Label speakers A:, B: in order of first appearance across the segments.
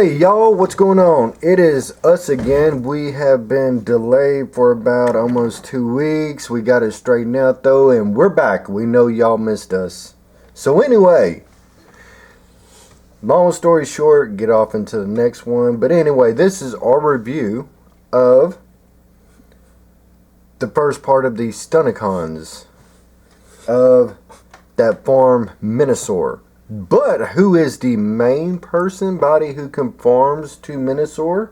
A: Hey y'all, what's going on? It is us again. We have been delayed for about almost 2 weeks. We got it straightened out though, and we're back. We know y'all missed us. So anyway, long story short, get off into the next one. But anyway, this is our review of the first part of the Stunticons of that farm Menasor. But who is the main body who conforms to Menasor?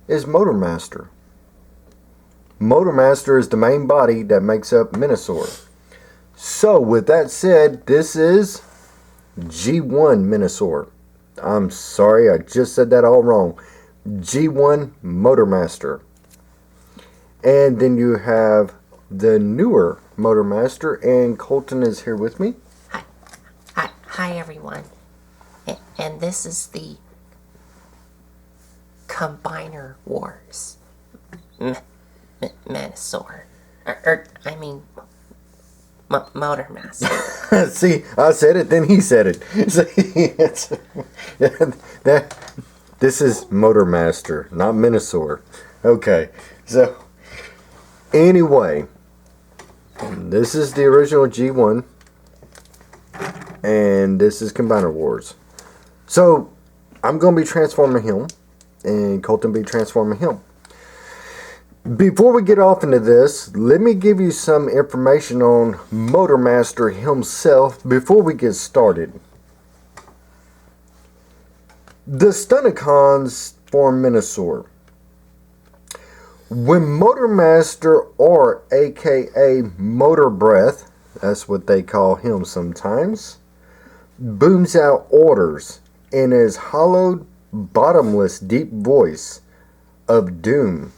A: Is Motormaster. Motormaster is the main body that makes up Menasor. So with that said, this is G1 Menasor. I'm sorry, I just said that all wrong. G1 Motormaster. And then you have the newer Motormaster, and Colton is here with me.
B: Hi everyone, and this is the Combiner Wars, Menasor, Motormaster.
A: See, I said it, then he said it. See, this is Motormaster, not Menasor. Okay, so anyway, this is the original G1. And this is Combiner Wars. So I'm going to be transforming him, and Colton will be transforming him. Before we get off into this, let me give you some information on Motormaster himself before we get started. The Stunticons form Menasor. When Motormaster, or aka Motorbreath, that's what they call him sometimes, booms out orders in his hollowed, bottomless, deep voice of doom,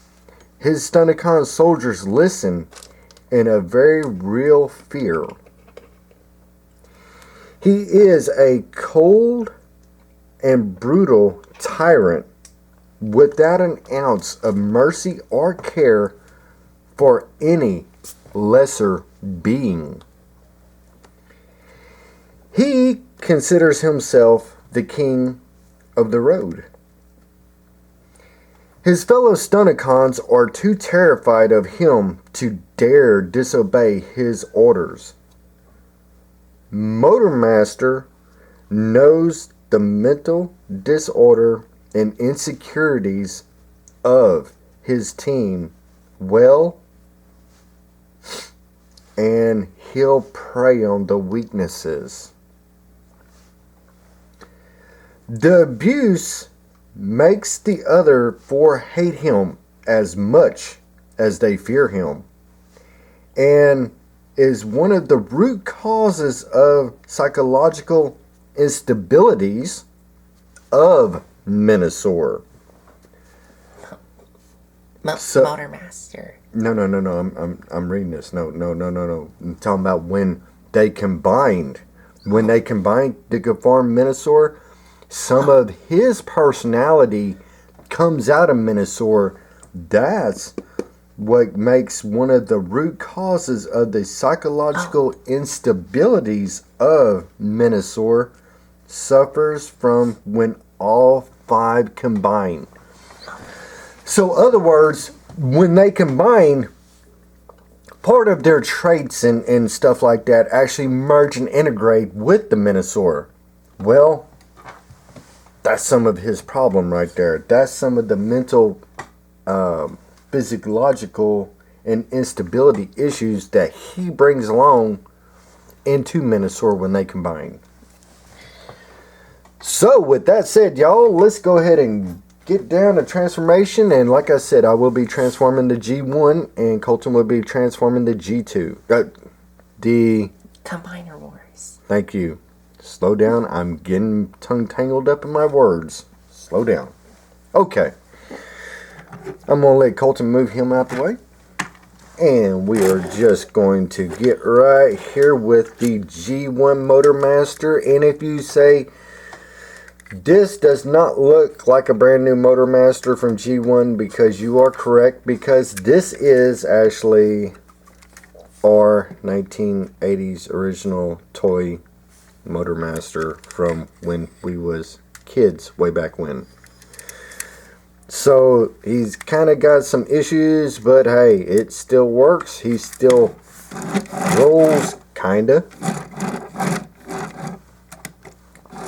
A: his Stunticon soldiers listen in a very real fear. He is a cold and brutal tyrant without an ounce of mercy or care for any lesser being. He considers himself the king of the road. His fellow Stunticons are too terrified of him to dare disobey his orders. Motormaster knows the mental disorder and insecurities of his team well, and he'll prey on the weaknesses. The abuse makes the other four hate him as much as they fear him, and is one of the root causes of psychological instabilities of Menasor.
B: Motormaster.
A: No. I'm reading this. No. I'm talking about when they combined. When they combined to conform Menasor, some of his personality comes out of Menasor. That's what makes one of the root causes of the psychological instabilities of Menasor suffers from when all five combine. So, other words, when they combine, part of their traits and stuff like that actually merge and integrate with the Menasor. Well, that's some of his problem right there. That's some of the mental, physiological, and instability issues that he brings along into Menasor when they combine. So, with that said, y'all, let's go ahead and get down to transformation. And like I said, I will be transforming the G1, and Colton will be transforming the G2. The
B: Combiner Wars.
A: Thank you. Slow down. I'm getting tongue tangled up in my words. Slow down. Okay. I'm going to let Colton move him out the way. And we are just going to get right here with the G1 Motormaster. And if you say, this does not look like a brand new Motormaster from G1, because you are correct, because this is actually our 1980s original toy Motormaster from when we was kids way back when. So he's kind of got some issues, but hey, it still works. He still rolls, kinda.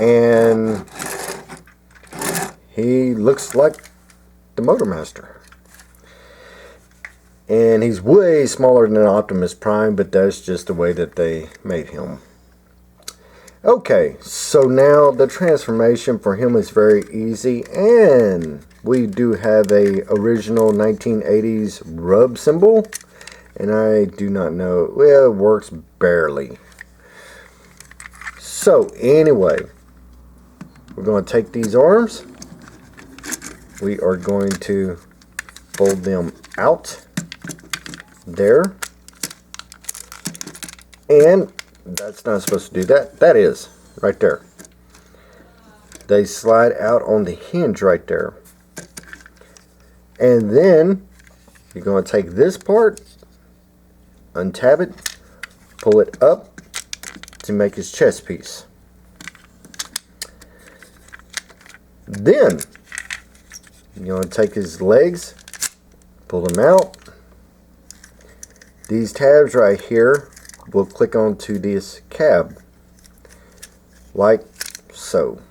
A: And he looks like the Motormaster. And he's way smaller than Optimus Prime, but that's just the way that they made him. Okay, so now the transformation for him is very easy, and we do have a original 1980s rub symbol, and I do not know, well, it works barely. So anyway, we're going to take these arms, we are going to fold them out there, and that's not supposed to do that. That is right there. They slide out on the hinge right there. And then you're going to take this part, untab it, pull it up to make his chest piece. Then you're going to take his legs, pull them out. These tabs right here will click onto this cab like so.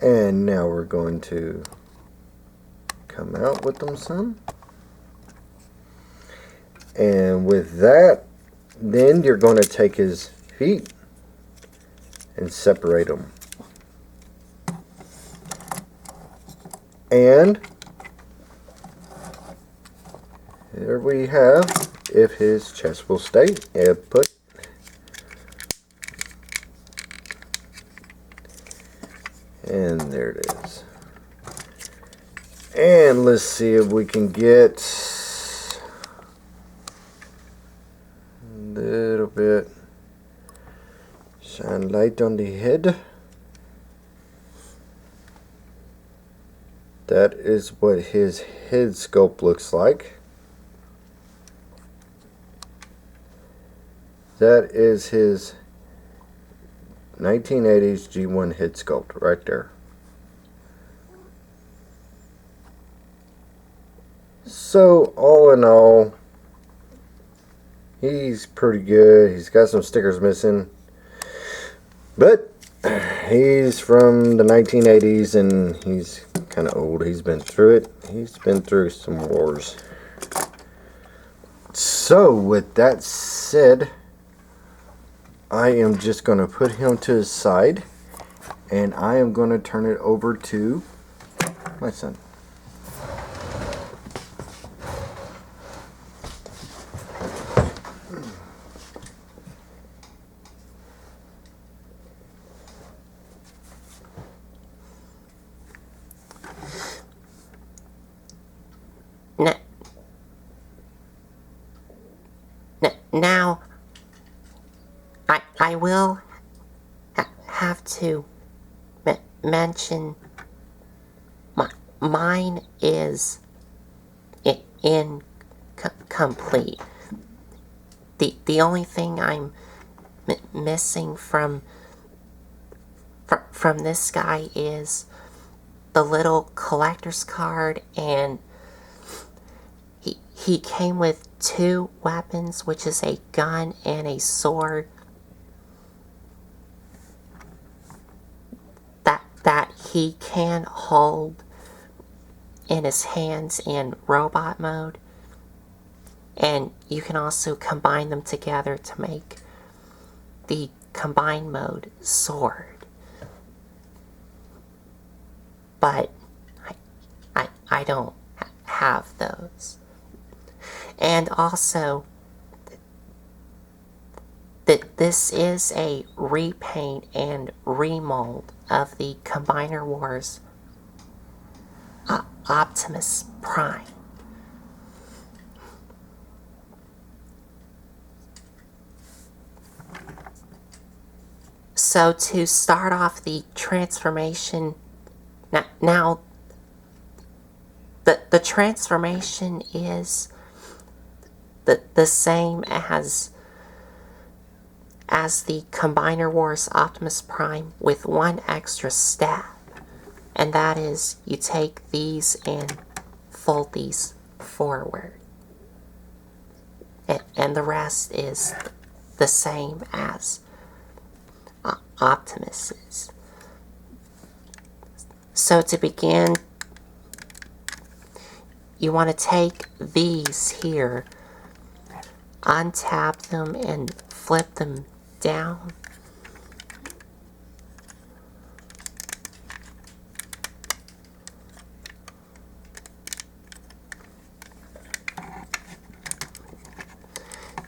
A: And now we're going to come out with them some. And with that, then you're going to take his feet and separate them. And there we have, if his chest will stay, put. And there it is. And let's see if we can get a little bit, shine light on the head. That is what his head sculpt looks like. That is his 1980s G1 head sculpt right there. So all in all, he's pretty good. He's got some stickers missing, but he's from the 1980s and he's kind of old. He's been through it. He's been through some wars. So with that said, I am just going to put him to his side, and I am going to turn it over to my son.
B: Now, I will have to mention mine is incomplete. The only thing I'm missing from this guy is the little collector's card, and he came with 2 weapons, which is a gun and a sword that he can hold in his hands in robot mode, and you can also combine them together to make the combined mode sword. But I don't have those. And also, this is a repaint and remold of the Combiner Wars Optimus Prime. So to start off the transformation, now the transformation is the same as as the Combiner Wars Optimus Prime with one extra step. And that is, you take these and fold these forward. And the rest is the same as Optimus's. So to begin, you want to take these here, untap them and flip them down.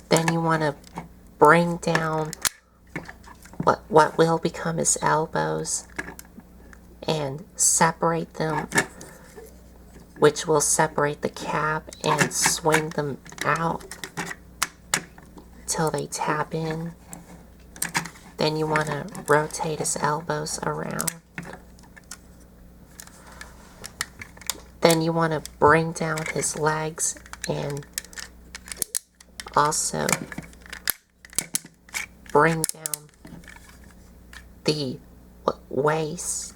B: Then you want to bring down what will become his elbows and separate them, which will separate the cab, and swing them out till they tap in. Then you want to rotate his elbows around. Then you want to bring down his legs and also bring down the waist.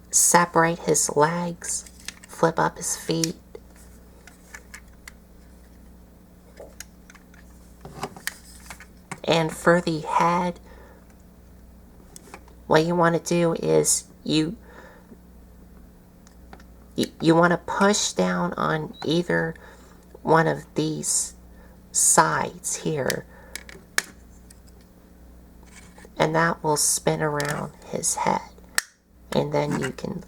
B: Separate his legs, flip up his feet. And for the head, what you want to do is you want to push down on either one of these sides here, and that will spin around his head, and then you can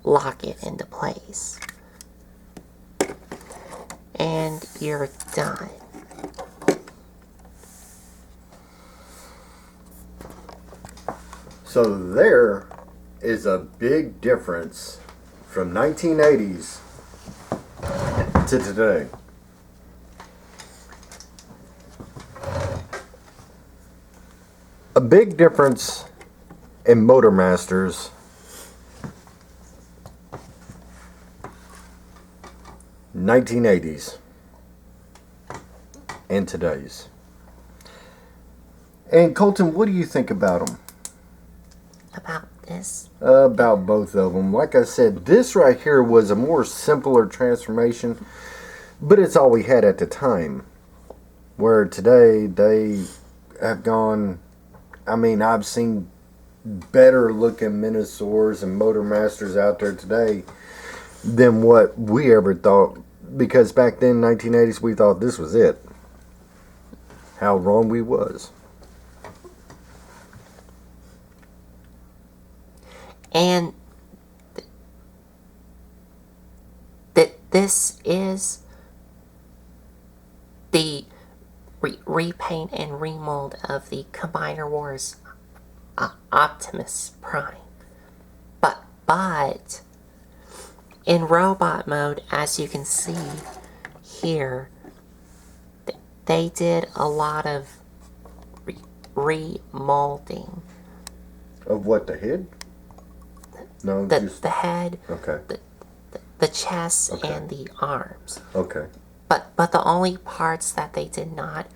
B: lock it into place, and you're done.
A: So there is a big difference from 1980s to today. A big difference in Motormasters (1980s) and today's. And Colton, what do you think about them?
B: About this?
A: About both of them. Like I said, this right here was a more simpler transformation, but it's all we had at the time. Where today they have gone, I mean, I've seen better looking Menasors and Motormasters out there today than what we ever thought, because back then, 1980s, we thought this was it. How wrong we was.
B: And this is the repaint and remold of the Combiner Wars Optimus Prime. But in robot mode, as you can see here, they did a lot of remolding.
A: Of what, the head? No,
B: the head,
A: okay.
B: The chest,
A: okay.
B: and the arms.
A: Okay.
B: But the only parts that they did not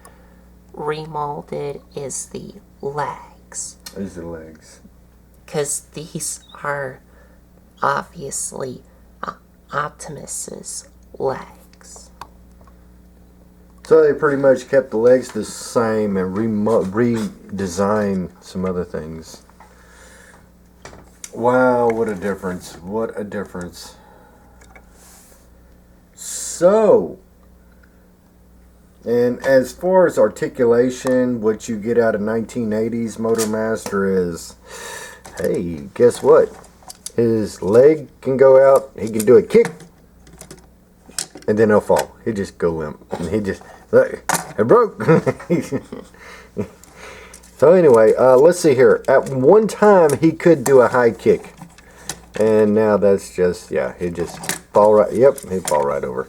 B: remolded is the legs.
A: Is the legs.
B: Because these are obviously Optimus's legs.
A: So they pretty much kept the legs the same and redesigned some other things. Wow, what a difference. What a difference. So, and as far as articulation, what you get out of 1980s Motormaster is, hey, guess what? His leg can go out, he can do a kick, and then he'll fall. He just go limp. And he just, look, it broke. So anyway, let's see here. At one time, he could do a high kick. And now that's just, yeah, he'd just fall right, yep, he'd fall right over.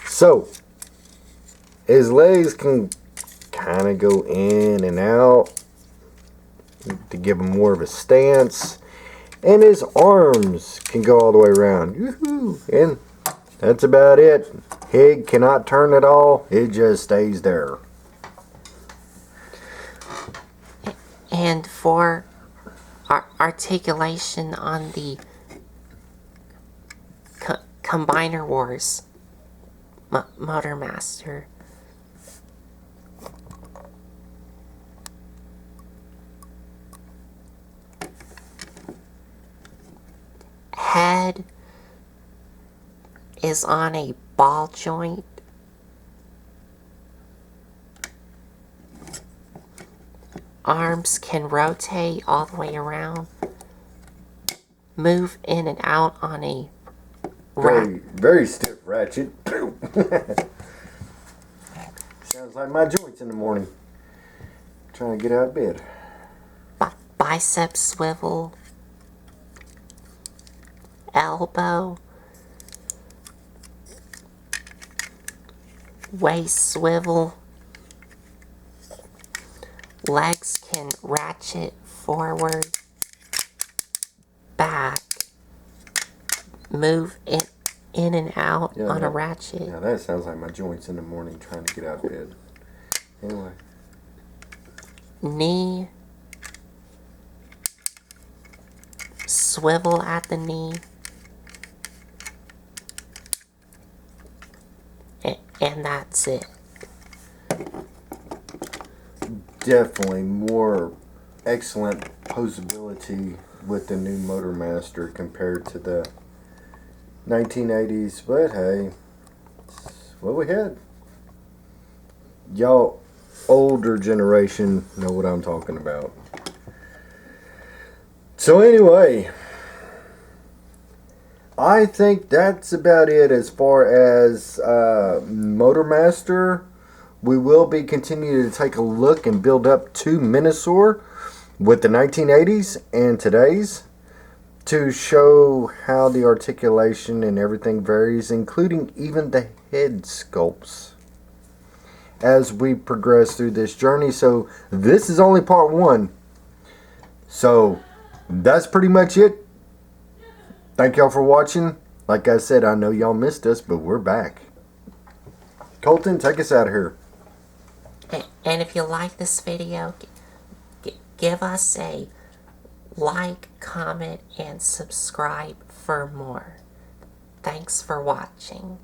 A: So, his legs can kind of go in and out to give him more of a stance. And his arms can go all the way around. Woohoo! And that's about it. Head cannot turn at all. It just stays there.
B: And for articulation on the Combiner Wars Motormaster. Head is on a ball joint. Arms can rotate all the way around. Move in and out on a
A: very stiff ratchet. Sounds like my joints in the morning. Trying to get out of bed.
B: Bicep swivel. Elbow. Waist swivel. Legs can ratchet forward, back, move in and out on a ratchet.
A: Yeah, that sounds like my joints in the morning trying to get out of bed. Anyway.
B: Knee, swivel at the knee, and that's it.
A: Definitely more excellent posability with the new Motormaster compared to the 1980s, but hey, it's what we had. Y'all older generation know what I'm talking about. So anyway, I think that's about it as far as Motormaster. We will be continuing to take a look and build up to Menasor with the 1980s and today's to show how the articulation and everything varies, including even the head sculpts as we progress through this journey. So this is only part one. So that's pretty much it. Thank y'all for watching. Like I said, I know y'all missed us, but we're back. Colton, take us out of here.
B: And if you like this video, give us a like, comment, and subscribe for more. Thanks for watching.